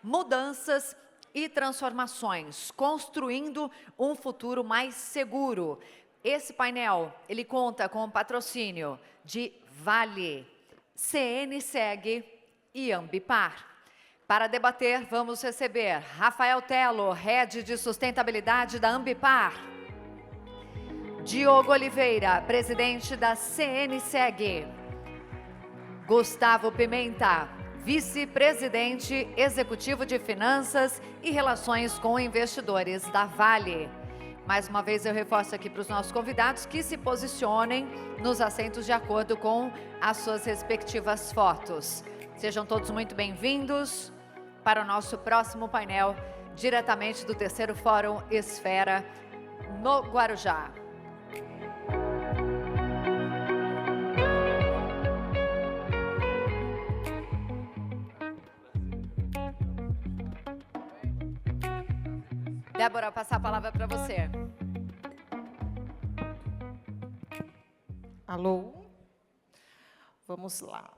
mudanças e transformações, construindo um futuro mais seguro. Esse painel, ele conta com o patrocínio de Vale, CNSEG e Ambipar. Para debater, vamos receber Rafael Tello, Head de Sustentabilidade da Ambipar. Diogo Oliveira, presidente da CNSEG. Gustavo Pimenta, vice-presidente executivo de Finanças e Relações com Investidores da Vale. Mais uma vez eu reforço aqui para os nossos convidados que se posicionem nos assentos de acordo com as suas respectivas fotos. Sejam todos muito bem-vindos para o nosso próximo painel, diretamente do terceiro Fórum Esfera, no Guarujá. Débora, passar a palavra para você. Alô? Vamos lá.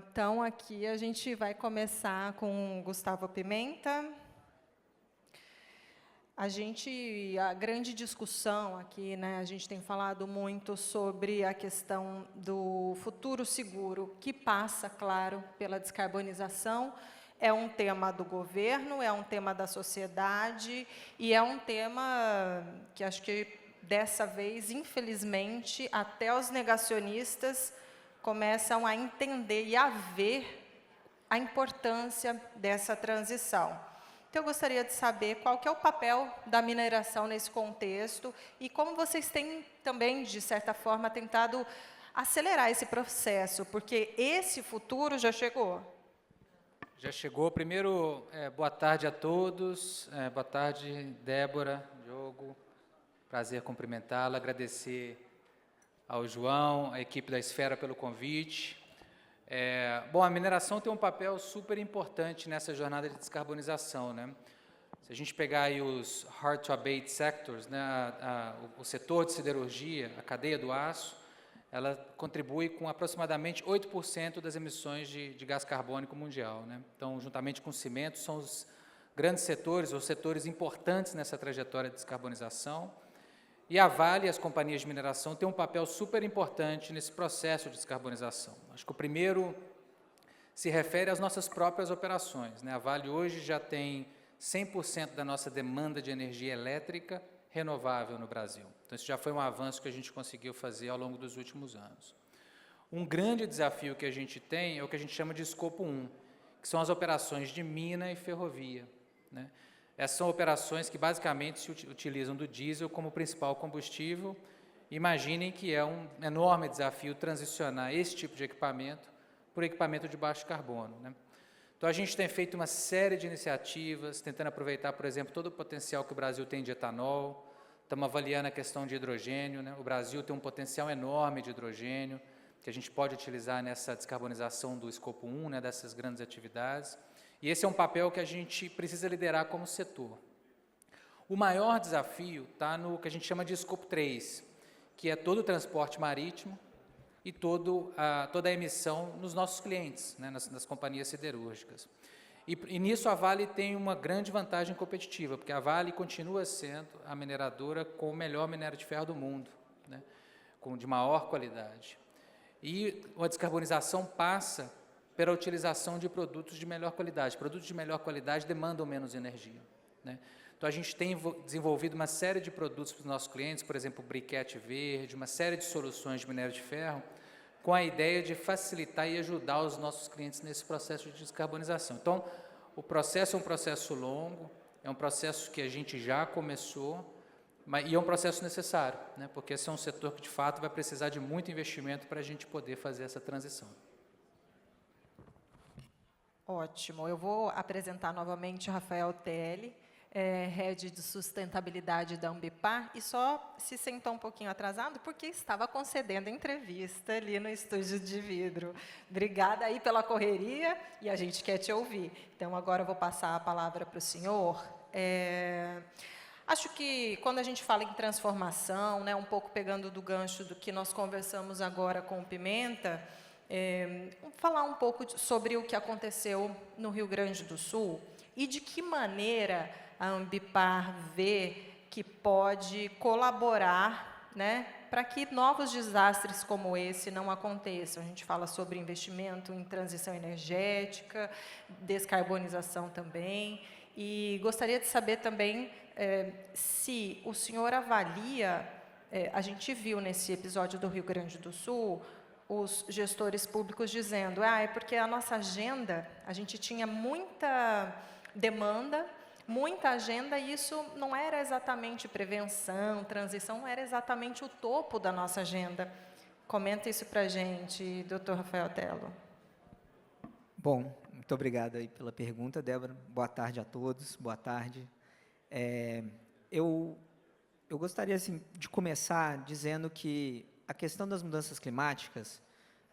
Então, aqui a gente vai começar com Gustavo Pimenta. A grande discussão aqui, né, a gente tem falado muito sobre a questão do futuro seguro, que passa, claro, pela descarbonização. É um tema do governo, é um tema da sociedade e é um tema que acho que dessa vez, infelizmente, até os negacionistas começam a entender e a ver a importância dessa transição. Então, eu gostaria de saber qual que é o papel da mineração nesse contexto e como vocês têm também, de certa forma, tentado acelerar esse processo, porque esse futuro já chegou. Já chegou. Primeiro, boa tarde a todos. Boa tarde, Débora, Diogo. Prazer cumprimentá-la, agradecer ao João, à equipe da Esfera pelo convite. Bom, a mineração tem um papel super importante nessa jornada de descarbonização, né? Se a gente pegar aí os hard to abate sectors, né, o setor de siderurgia, a cadeia do aço, ela contribui com aproximadamente 8% das emissões de gás carbônico mundial, né? Então, juntamente com o cimento, são os grandes setores, ou setores importantes nessa trajetória de descarbonização. E a Vale e as companhias de mineração têm um papel super importante nesse processo de descarbonização. Acho que o primeiro se refere às nossas próprias operações, né? A Vale hoje já tem 100% da nossa demanda de energia elétrica renovável no Brasil. Então, isso já foi um avanço que a gente conseguiu fazer ao longo dos últimos anos. Um grande desafio que a gente tem é o que a gente chama de escopo 1, que são as operações de mina e ferrovia, né? Essas são operações que basicamente se utilizam do diesel como principal combustível. Imaginem que é um enorme desafio transicionar esse tipo de equipamento por equipamento de baixo carbono, né? Então, a gente tem feito uma série de iniciativas, tentando aproveitar, por exemplo, todo o potencial que o Brasil tem de etanol. Estamos avaliando a questão de hidrogênio, né? O Brasil tem um potencial enorme de hidrogênio, que a gente pode utilizar nessa descarbonização do escopo 1, né, dessas grandes atividades. E esse é um papel que a gente precisa liderar como setor. O maior desafio está no que a gente chama de escopo 3, que é todo o transporte marítimo e toda a emissão nos nossos clientes, né, nas companhias siderúrgicas. E nisso a Vale tem uma grande vantagem competitiva, porque a Vale continua sendo a mineradora com o melhor minério de ferro do mundo, né, de maior qualidade. E a descarbonização passa pela utilização de produtos de melhor qualidade. Produtos de melhor qualidade demandam menos energia, né? Então, a gente tem desenvolvido uma série de produtos para os nossos clientes, por exemplo, o briquete verde, uma série de soluções de minério de ferro, com a ideia de facilitar e ajudar os nossos clientes nesse processo de descarbonização. Então, o processo é um processo longo, é um processo que a gente já começou, e é um processo necessário, né? Porque esse é um setor que, de fato, vai precisar de muito investimento para a gente poder fazer essa transição. Ótimo. Eu vou apresentar novamente o Rafael Tello, Head de Sustentabilidade da Ambipar, e só se sentou um pouquinho atrasado porque estava concedendo entrevista ali no estúdio de vidro. Obrigada aí pela correria e a gente quer te ouvir. Então, agora eu vou passar a palavra para o senhor. Acho que quando a gente fala em transformação, né, um pouco pegando do gancho do que nós conversamos agora com o Pimenta, Falar um pouco sobre o que aconteceu no Rio Grande do Sul e de que maneira a Ambipar vê que pode colaborar, né, para que novos desastres como esse não aconteçam. A gente fala sobre investimento em transição energética, descarbonização também, e gostaria de saber também se o senhor avalia, a gente viu nesse episódio do Rio Grande do Sul, os gestores públicos dizendo, é porque a nossa agenda, a gente tinha muita demanda, muita agenda, e isso não era exatamente prevenção, transição, não era exatamente o topo da nossa agenda. Comenta isso para a gente, doutor Rafael Tello. Bom, muito obrigado aí pela pergunta, Débora. Boa tarde a todos, boa tarde. Eu gostaria assim, de começar dizendo que a questão das mudanças climáticas,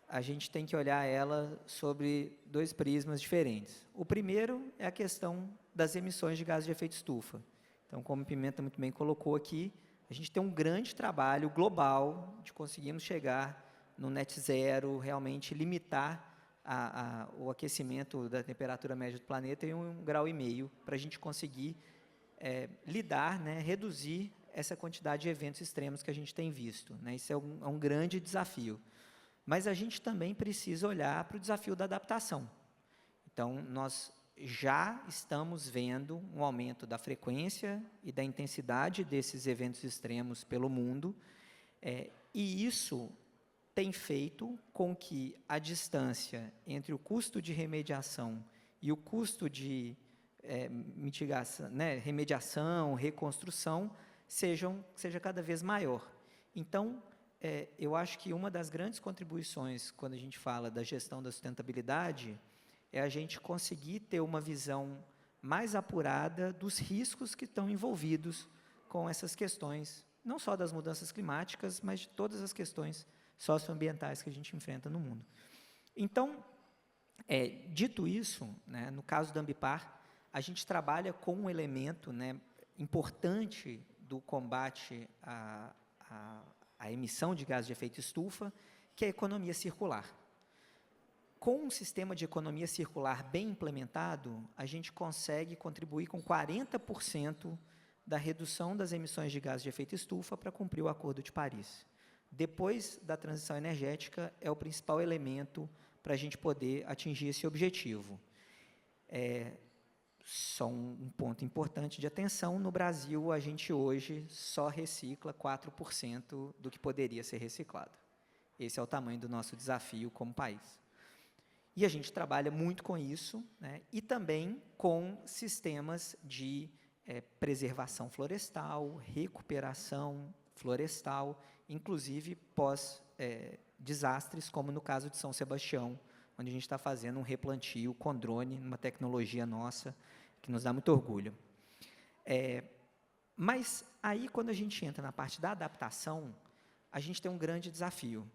a gente tem que olhar ela sobre dois prismas diferentes. O primeiro é a questão das emissões de gases de efeito estufa. Então, como o Pimenta muito bem colocou aqui, a gente tem um grande trabalho global de conseguirmos chegar no net zero, realmente limitar o aquecimento da temperatura média do planeta em 1,5 graus, para a gente conseguir lidar, né, reduzir essa quantidade de eventos extremos que a gente tem visto, né? Isso é um grande desafio. Mas a gente também precisa olhar para o desafio da adaptação. Então, nós já estamos vendo um aumento da frequência e da intensidade desses eventos extremos pelo mundo, e isso tem feito com que a distância entre o custo de remediação e o custo de mitigação, né, remediação, reconstrução, seja cada vez maior. Então, eu acho que uma das grandes contribuições, quando a gente fala da gestão da sustentabilidade, é a gente conseguir ter uma visão mais apurada dos riscos que estão envolvidos com essas questões, não só das mudanças climáticas, mas de todas as questões socioambientais que a gente enfrenta no mundo. Então, dito isso, né, no caso da Ambipar, a gente trabalha com um elemento, né, importante do combate à emissão de gases de efeito estufa, que é a economia circular. Com um sistema de economia circular bem implementado, a gente consegue contribuir com 40% da redução das emissões de gases de efeito estufa para cumprir o Acordo de Paris. Depois da transição energética, é o principal elemento para a gente poder atingir esse objetivo. Só um ponto importante de atenção, no Brasil, a gente hoje só recicla 4% do que poderia ser reciclado. Esse é o tamanho do nosso desafio como país. E a gente trabalha muito com isso, né, e também com sistemas de preservação florestal, recuperação florestal, inclusive pós-desastres, como no caso de São Sebastião, onde a gente está fazendo um replantio com drone, uma tecnologia nossa, que nos dá muito orgulho. Mas aí, quando a gente entra na parte da adaptação, a gente tem um grande desafio,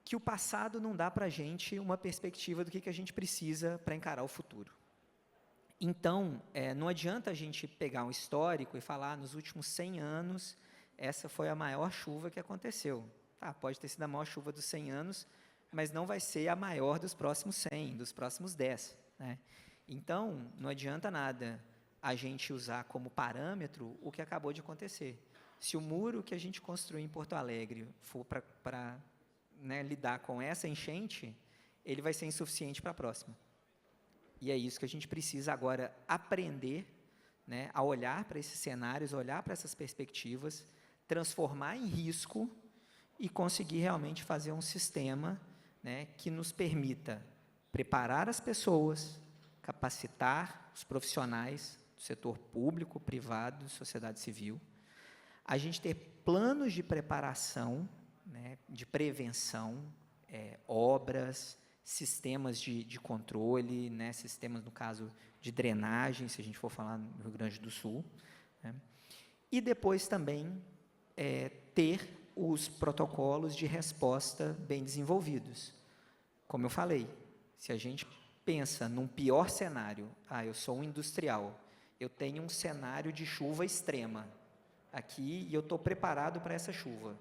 que o passado não dá para a gente uma perspectiva do que a gente precisa para encarar o futuro. Então, não adianta a gente pegar um histórico e falar, nos últimos 100 anos, essa foi a maior chuva que aconteceu. Pode ter sido a maior chuva dos 100 anos, mas não vai ser a maior dos próximos 100, dos próximos 10. Né? Então, não adianta nada a gente usar como parâmetro o que acabou de acontecer. Se o muro que a gente construiu em Porto Alegre for para lidar com essa enchente, ele vai ser insuficiente para a próxima. E é isso que a gente precisa agora aprender, né, a olhar para esses cenários, olhar para essas perspectivas, transformar em risco e conseguir realmente fazer um sistema, né, que nos permita preparar as pessoas, capacitar os profissionais do setor público, privado, sociedade civil, a gente ter planos de preparação, né, de prevenção, obras, sistemas de controle, né, sistemas, no caso, de drenagem, se a gente for falar no Rio Grande do Sul, né, e depois também ter os protocolos de resposta bem desenvolvidos. Como eu falei, se a gente pensa num pior cenário, eu sou um industrial, eu tenho um cenário de chuva extrema aqui e eu estou preparado para essa chuva,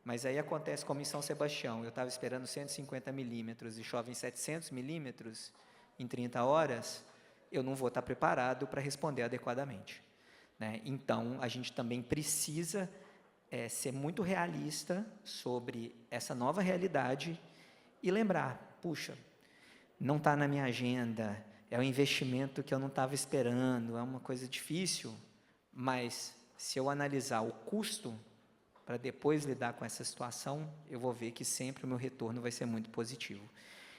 Mas aí acontece como em São Sebastião, eu estava esperando 150 milímetros e chove em 700 milímetros em 30 horas, eu não vou estar preparado para responder adequadamente, né? Então, a gente também precisa ser muito realista sobre essa nova realidade e lembrar, puxa, não está na minha agenda, é um investimento que eu não estava esperando, é uma coisa difícil, mas se eu analisar o custo para depois lidar com essa situação, eu vou ver que sempre o meu retorno vai ser muito positivo.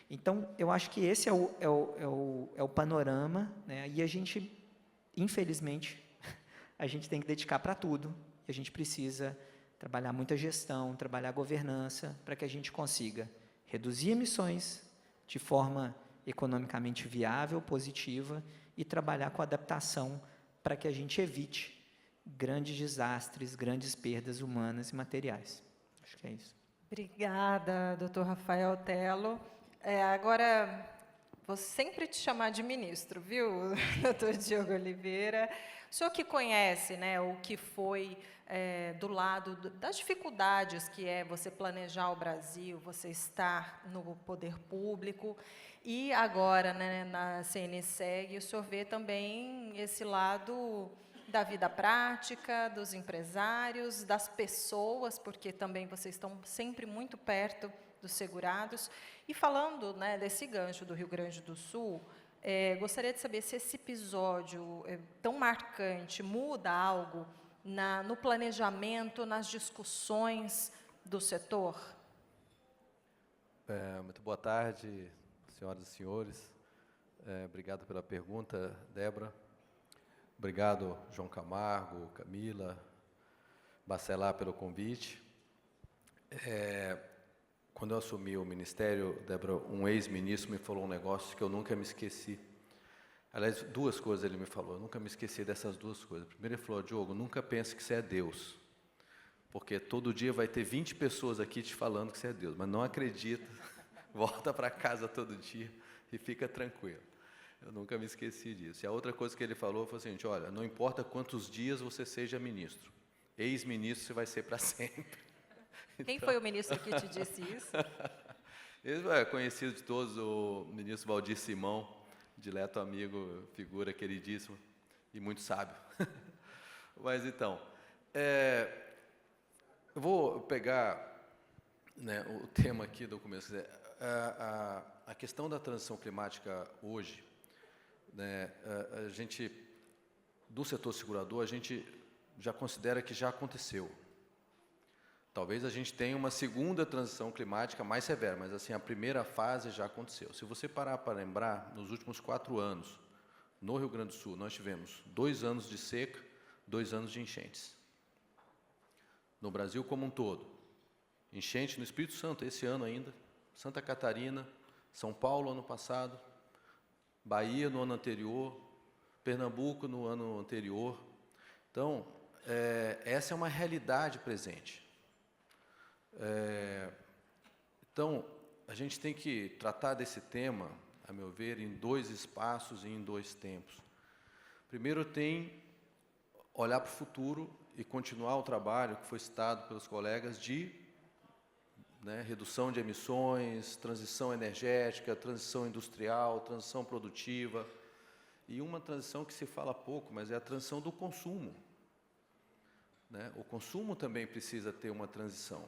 Então, eu acho que esse é o panorama, né? E a gente, infelizmente, a gente tem que dedicar para tudo, e a gente precisa trabalhar muita gestão, trabalhar governança, para que a gente consiga reduzir emissões de forma economicamente viável, positiva, e trabalhar com adaptação para que a gente evite grandes desastres, grandes perdas humanas e materiais. Acho que é isso. Obrigada, doutor Rafael Tello. Agora, vou sempre te chamar de ministro, viu, doutor Diogo Oliveira? O senhor que conhece, né, o que foi do lado das dificuldades que é você planejar o Brasil, você estar no poder público, e agora, né, na CNSEG, o senhor vê também esse lado da vida prática, dos empresários, das pessoas, porque também vocês estão sempre muito perto dos segurados. E falando, né, desse gancho do Rio Grande do Sul, gostaria de saber se esse episódio tão marcante muda algo no planejamento, nas discussões do setor? Muito boa tarde, senhoras e senhores. Obrigado pela pergunta, Débora. Obrigado, João Camargo, Camila, Bacelar, pelo convite. Quando eu assumi o ministério, Débora, um ex-ministro me falou um negócio que eu nunca me esqueci. Aliás, duas coisas ele me falou, eu nunca me esqueci dessas duas coisas. Primeiro, ele falou: Diogo, nunca pense que você é Deus, porque todo dia vai ter 20 pessoas aqui te falando que você é Deus, mas não acredita, volta para casa todo dia e fica tranquilo. Eu nunca me esqueci disso. E a outra coisa que ele falou foi o seguinte: olha, não importa quantos dias você seja ministro, ex-ministro você vai ser para sempre. Quem foi o ministro que te disse isso? Ele é conhecido de todos, o ministro Valdir Simão, dileto amigo, figura queridíssima e muito sábio. Mas então, eu vou pegar, né, o tema aqui do começo. A questão da transição climática hoje, né, a gente, do setor segurador, a gente já considera que já aconteceu. Talvez a gente tenha uma segunda transição climática mais severa, mas assim, a primeira fase já aconteceu. Se você parar para lembrar, nos últimos 4 anos, no Rio Grande do Sul, nós tivemos 2 anos de seca, 2 anos de enchentes. No Brasil como um todo. Enchente no Espírito Santo, esse ano ainda, Santa Catarina, São Paulo ano passado, Bahia no ano anterior, Pernambuco no ano anterior. Então, essa é uma realidade presente. Então, a gente tem que tratar desse tema, a meu ver, em 2 espaços e em 2 tempos. Primeiro, tem olhar para o futuro e continuar o trabalho que foi citado pelos colegas de, né, redução de emissões, transição energética, transição industrial, transição produtiva, e uma transição que se fala pouco, mas é a transição do consumo, né? O consumo também precisa ter uma transição.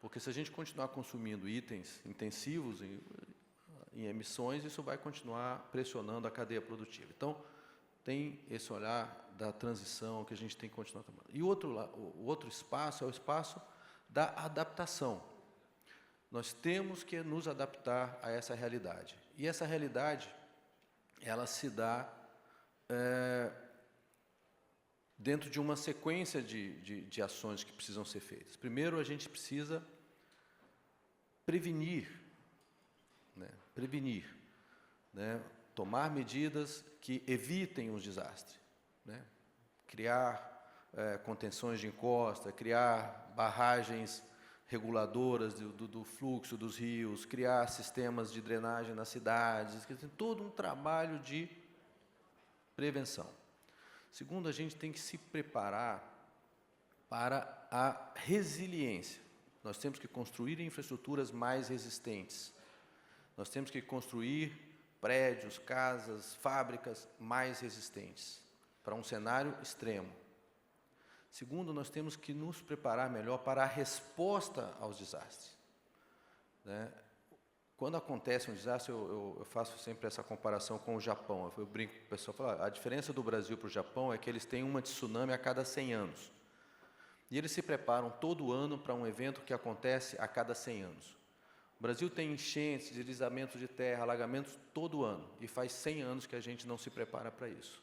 Porque se a gente continuar consumindo itens intensivos em emissões, isso vai continuar pressionando a cadeia produtiva. Então, tem esse olhar da transição que a gente tem que continuar trabalhando. E o outro espaço é o espaço da adaptação. Nós temos que nos adaptar a essa realidade. E essa realidade, ela se dá dentro de uma sequência de ações que precisam ser feitas. Primeiro, a gente precisa prevenir, né, tomar medidas que evitem os desastres, né, criar contenções de encosta, criar barragens reguladoras do fluxo dos rios, criar sistemas de drenagem nas cidades, todo um trabalho de prevenção. Segundo, a gente tem que se preparar para a resiliência. Nós temos que construir infraestruturas mais resistentes. Nós temos que construir prédios, casas, fábricas mais resistentes para um cenário extremo. Segundo, nós temos que nos preparar melhor para a resposta aos desastres, né? Quando acontece um desastre, eu faço sempre essa comparação com o Japão. Eu brinco com o pessoal, falo, a diferença do Brasil para o Japão é que eles têm uma tsunami a cada 100 anos. E eles se preparam todo ano para um evento que acontece a cada 100 anos. O Brasil tem enchentes, deslizamentos de terra, alagamentos todo ano. E faz 100 anos que a gente não se prepara para isso.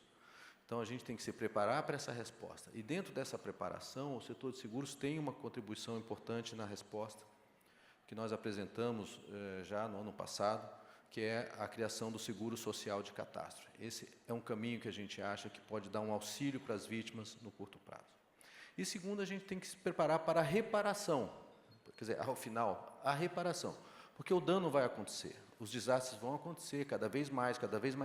Então, a gente tem que se preparar para essa resposta. E dentro dessa preparação, o setor de seguros tem uma contribuição importante na resposta, que nós apresentamos já no ano passado, que é a criação do seguro social de catástrofe. Esse é um caminho que a gente acha que pode dar um auxílio para as vítimas no curto prazo. E segundo, a gente tem que se preparar para a reparação, quer dizer, ao final, a reparação, porque o dano vai acontecer, os desastres vão acontecer cada vez mais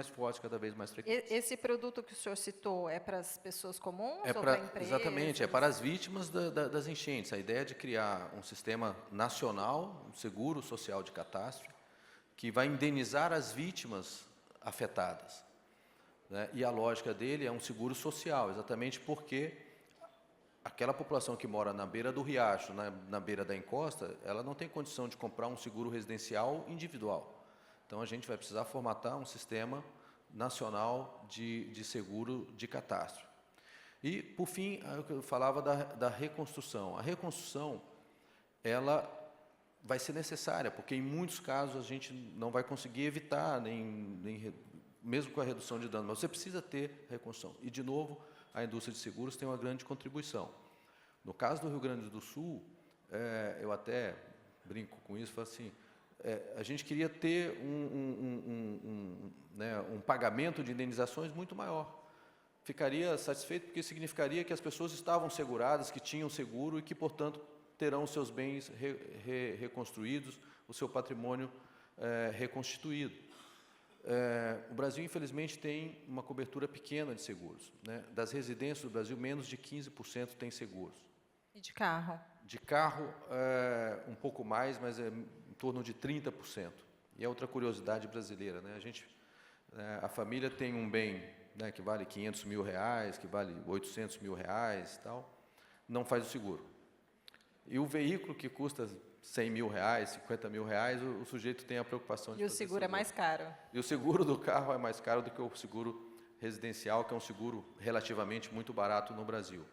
fortes, cada vez mais frequentes. Esse produto que o senhor citou é para as pessoas comuns ou Para para empresas? exatamente, é para as vítimas das enchentes. A ideia é de criar um sistema nacional, um seguro social de catástrofe, que vai indenizar as vítimas afetadas, né? E a lógica dele é um seguro social, exatamente porque aquela população que mora na beira do riacho, na beira da encosta, ela não tem condição de comprar um seguro residencial individual. Então, a gente vai precisar formatar um sistema nacional de seguro de catástrofe. E, por fim, eu falava da reconstrução. A reconstrução, ela vai ser necessária, porque em muitos casos a gente não vai conseguir evitar, mesmo com a redução de dano, mas você precisa ter reconstrução. E, de novo, a indústria de seguros tem uma grande contribuição. No caso do Rio Grande do Sul, eu até brinco com isso, falo assim, a gente queria ter um pagamento de indenizações muito maior. Ficaria satisfeito porque significaria que as pessoas estavam seguradas, que tinham seguro e que, portanto, terão os seus bens reconstruídos, o seu patrimônio reconstituído. O Brasil, infelizmente, tem uma cobertura pequena de seguros, né? Das residências do Brasil, menos de 15% tem seguros. E de carro? De carro, um pouco mais, mas é em torno de 30%. E é outra curiosidade brasileira, né? A família tem um bem, né, que vale R$500 mil, que vale R$800 mil e tal, não faz o seguro. E o veículo que custa R$100 mil, R$50 mil, o sujeito tem a preocupação de fazer seguro. E o seguro é mais caro? E o seguro do carro é mais caro do que o seguro residencial, que é um seguro relativamente muito barato no Brasil.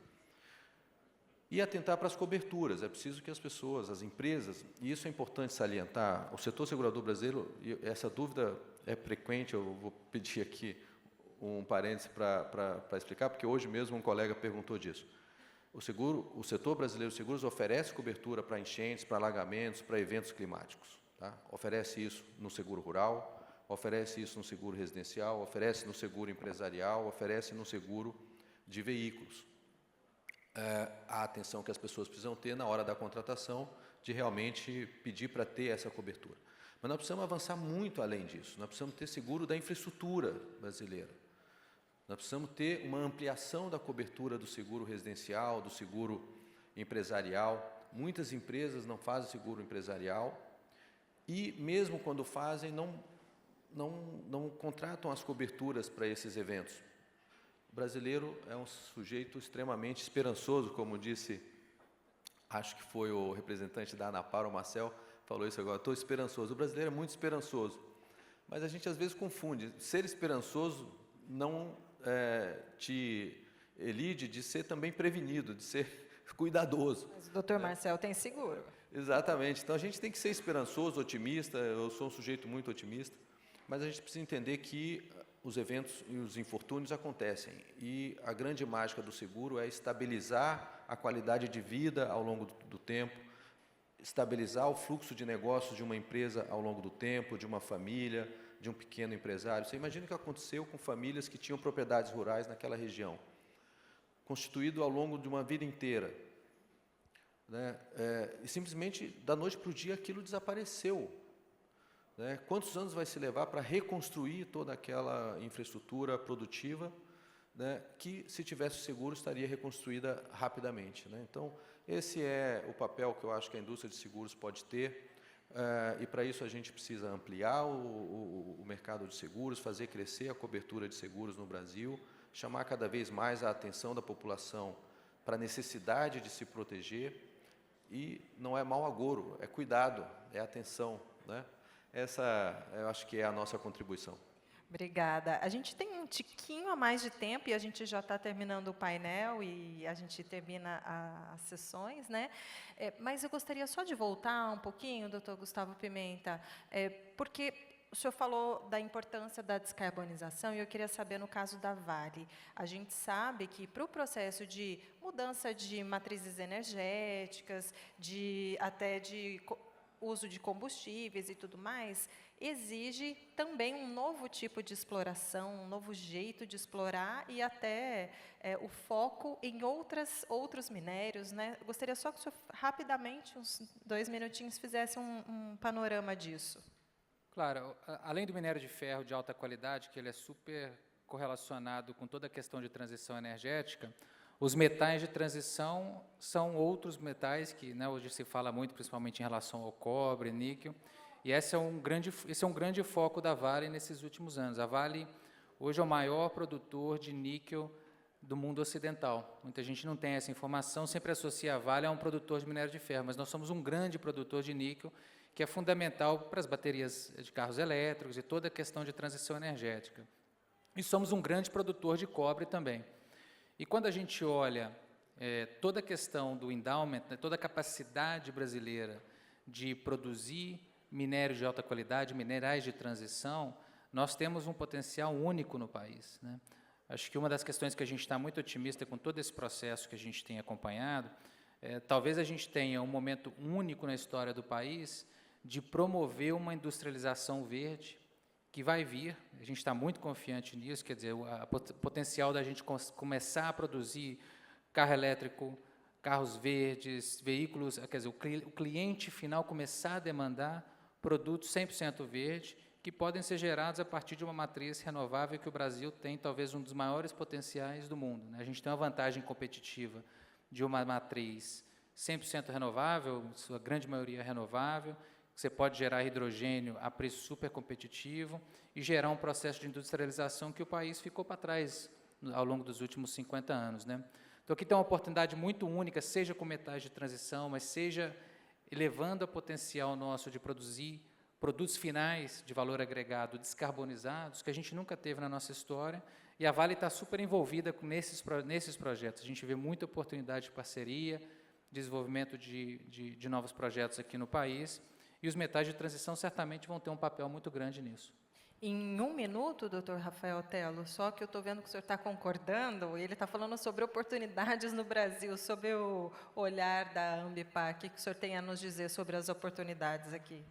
E atentar para as coberturas. É preciso que as pessoas, as empresas, e isso é importante salientar, o setor segurador brasileiro, e essa dúvida é frequente, eu vou pedir aqui um parêntese para explicar, porque hoje mesmo um colega perguntou disso. O setor brasileiro de seguros oferece cobertura para enchentes, para alagamentos, para eventos climáticos. Tá? Oferece isso no seguro rural, oferece isso no seguro residencial, oferece no seguro empresarial, oferece no seguro de veículos. A atenção que as pessoas precisam ter na hora da contratação de realmente pedir para ter essa cobertura. Mas nós precisamos avançar muito além disso. Nós precisamos ter seguro da infraestrutura brasileira. Nós precisamos ter uma ampliação da cobertura do seguro residencial, do seguro empresarial. Muitas empresas não fazem seguro empresarial e, mesmo quando fazem, não contratam as coberturas para esses eventos. O brasileiro é um sujeito extremamente esperançoso, como disse, acho que foi o representante da ANAPAR, o Marcel, falou isso agora, estou esperançoso. O brasileiro é muito esperançoso, mas a gente às vezes confunde. Ser esperançoso não te elide de ser também prevenido, de ser cuidadoso. Mas o doutor Marcel tem seguro. Exatamente. Então, a gente tem que ser esperançoso, otimista. Eu sou um sujeito muito otimista, mas a gente precisa entender que os eventos e os infortúnios acontecem. E a grande mágica do seguro é estabilizar a qualidade de vida ao longo do tempo, estabilizar o fluxo de negócios de uma empresa ao longo do tempo, de uma família, de um pequeno empresário. Você imagina o que aconteceu com famílias que tinham propriedades rurais naquela região, constituído ao longo de uma vida inteira, né? E simplesmente, da noite para o dia, aquilo desapareceu. Né? Quantos anos vai se levar para reconstruir toda aquela infraestrutura produtiva, né, que, se tivesse seguro, estaria reconstruída rapidamente, né? Então, Esse é o papel que eu acho que a indústria de seguros pode ter, e para isso a gente precisa ampliar o mercado de seguros, fazer crescer a cobertura de seguros no Brasil, chamar cada vez mais a atenção da população para a necessidade de se proteger, e não é mau agouro, é cuidado, é atenção, né? Essa, eu acho que é a nossa contribuição. Obrigada. A gente tem um tiquinho a mais de tempo e a gente já está terminando o painel e a gente termina as sessões, né? Mas eu gostaria só de voltar um pouquinho, doutor Gustavo Pimenta, porque o senhor falou da importância da descarbonização e eu queria saber, no caso da Vale, a gente sabe que para o processo de mudança de matrizes energéticas, até de uso de combustíveis e tudo mais, exige também um novo tipo de exploração, um novo jeito de explorar e até o foco em outros minérios, né? Eu gostaria só que o senhor, rapidamente, uns 2 minutinhos, fizesse um panorama disso. Claro, além do minério de ferro de alta qualidade, que ele é super correlacionado com toda a questão de transição energética, os metais de transição são outros metais que, né, hoje se fala muito, principalmente em relação ao cobre, níquel, e esse é um grande foco da Vale nesses últimos anos. A Vale hoje é o maior produtor de níquel do mundo ocidental. Muita gente não tem essa informação, sempre associa a Vale a um produtor de minério de ferro, mas nós somos um grande produtor de níquel, que é fundamental para as baterias de carros elétricos e toda a questão de transição energética. E somos um grande produtor de cobre também. E quando a gente olha toda a questão do endowment, né, toda a capacidade brasileira de produzir minério de alta qualidade, minerais de transição, nós temos um potencial único no país, né? Acho que uma das questões que a gente está muito otimista com todo esse processo que a gente tem acompanhado, talvez a gente tenha um momento único na história do país de promover uma industrialização verde que vai vir, a gente está muito confiante nisso, quer dizer, o potencial da gente começar a produzir carro elétrico, carros verdes, veículos, quer dizer, o cliente final começar a demandar produtos 100% verde, que podem ser gerados a partir de uma matriz renovável que o Brasil tem, talvez um dos maiores potenciais do mundo, né? A gente tem uma vantagem competitiva de uma matriz 100% renovável, sua grande maioria renovável, você pode gerar hidrogênio a preço super competitivo e gerar um processo de industrialização que o país ficou para trás ao longo dos últimos 50 anos, né? Então, aqui tem uma oportunidade muito única, seja com metais de transição, mas seja elevando o potencial nosso de produzir produtos finais de valor agregado descarbonizados, que a gente nunca teve na nossa história, e a Vale está super envolvida nesses projetos. A gente vê muita oportunidade de parceria, desenvolvimento de novos projetos aqui no país, e os metais de transição certamente vão ter um papel muito grande nisso. Em 1 minuto, doutor Rafael Tello, só que eu estou vendo que o senhor está concordando, ele está falando sobre oportunidades no Brasil, sobre o olhar da Ambipar. O que o senhor tem a nos dizer sobre as oportunidades aqui?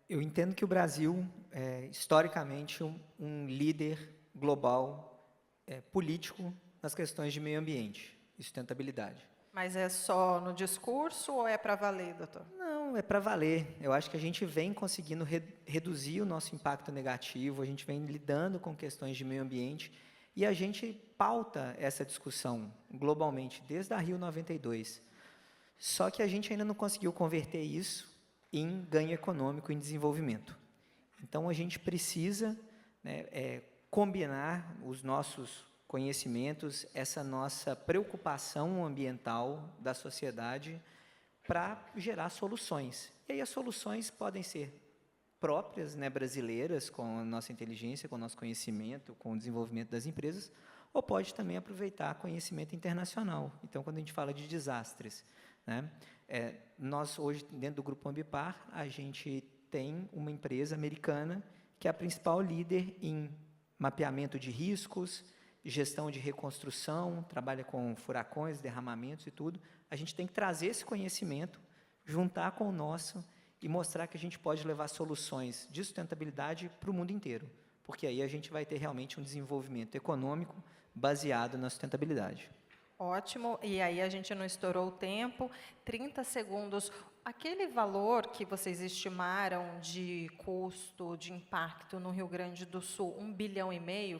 Eu entendo que o Brasil é, historicamente, um líder global político nas questões de meio ambiente e sustentabilidade. Mas é só no discurso ou é para valer, doutor? Não, é para valer. Eu acho que a gente vem conseguindo reduzir o nosso impacto negativo, a gente vem lidando com questões de meio ambiente e a gente pauta essa discussão globalmente, desde a Rio 92. Só que a gente ainda não conseguiu converter isso em ganho econômico, em desenvolvimento. Então, a gente precisa, né, combinar os nossos conhecimentos, essa nossa preocupação ambiental da sociedade para gerar soluções. E aí as soluções podem ser próprias, né, brasileiras, com a nossa inteligência, com o nosso conhecimento, com o desenvolvimento das empresas, ou pode também aproveitar conhecimento internacional. Então, quando a gente fala de desastres, né, nós hoje, dentro do Grupo Ambipar, a gente tem uma empresa americana que é a principal líder em mapeamento de riscos, gestão de reconstrução, trabalha com furacões, derramamentos e tudo. A gente tem que trazer esse conhecimento, juntar com o nosso e mostrar que a gente pode levar soluções de sustentabilidade para o mundo inteiro, porque aí a gente vai ter realmente um desenvolvimento econômico baseado na sustentabilidade. Ótimo, e aí a gente não estourou o tempo, 30 segundos. Aquele valor que vocês estimaram de custo, de impacto no Rio Grande do Sul, 1,5 bilhão,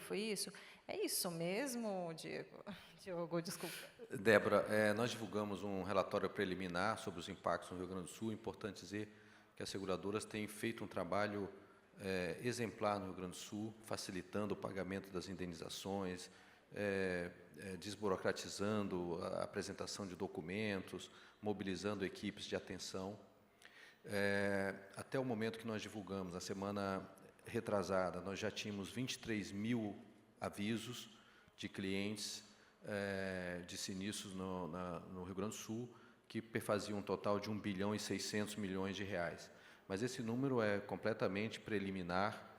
foi isso? É isso mesmo, Diego? Diogo, desculpa. Débora, nós divulgamos um relatório preliminar sobre os impactos no Rio Grande do Sul. É importante dizer que as seguradoras têm feito um trabalho exemplar no Rio Grande do Sul, facilitando o pagamento das indenizações, desburocratizando a apresentação de documentos, mobilizando equipes de atenção. Até o momento que nós divulgamos, na semana retrasada, nós já tínhamos 23 mil avisos de clientes de sinistros no Rio Grande do Sul, que perfaziam um total de 1 bilhão e 600 milhões de reais. Mas esse número é completamente preliminar.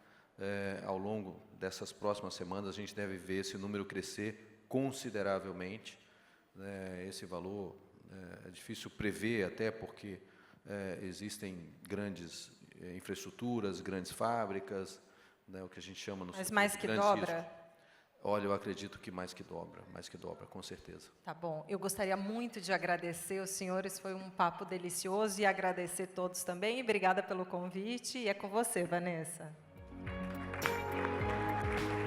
Ao longo dessas próximas semanas, a gente deve ver esse número crescer consideravelmente. Esse valor é difícil prever, até porque existem grandes infraestruturas, grandes fábricas, o que a gente chama... Mas mais que dobra? Riscos. Olha, eu acredito que mais que dobra, com certeza. Tá bom. Eu gostaria muito de agradecer os senhores, foi um papo delicioso, e agradecer todos também. E obrigada pelo convite. E é com você, Vanessa.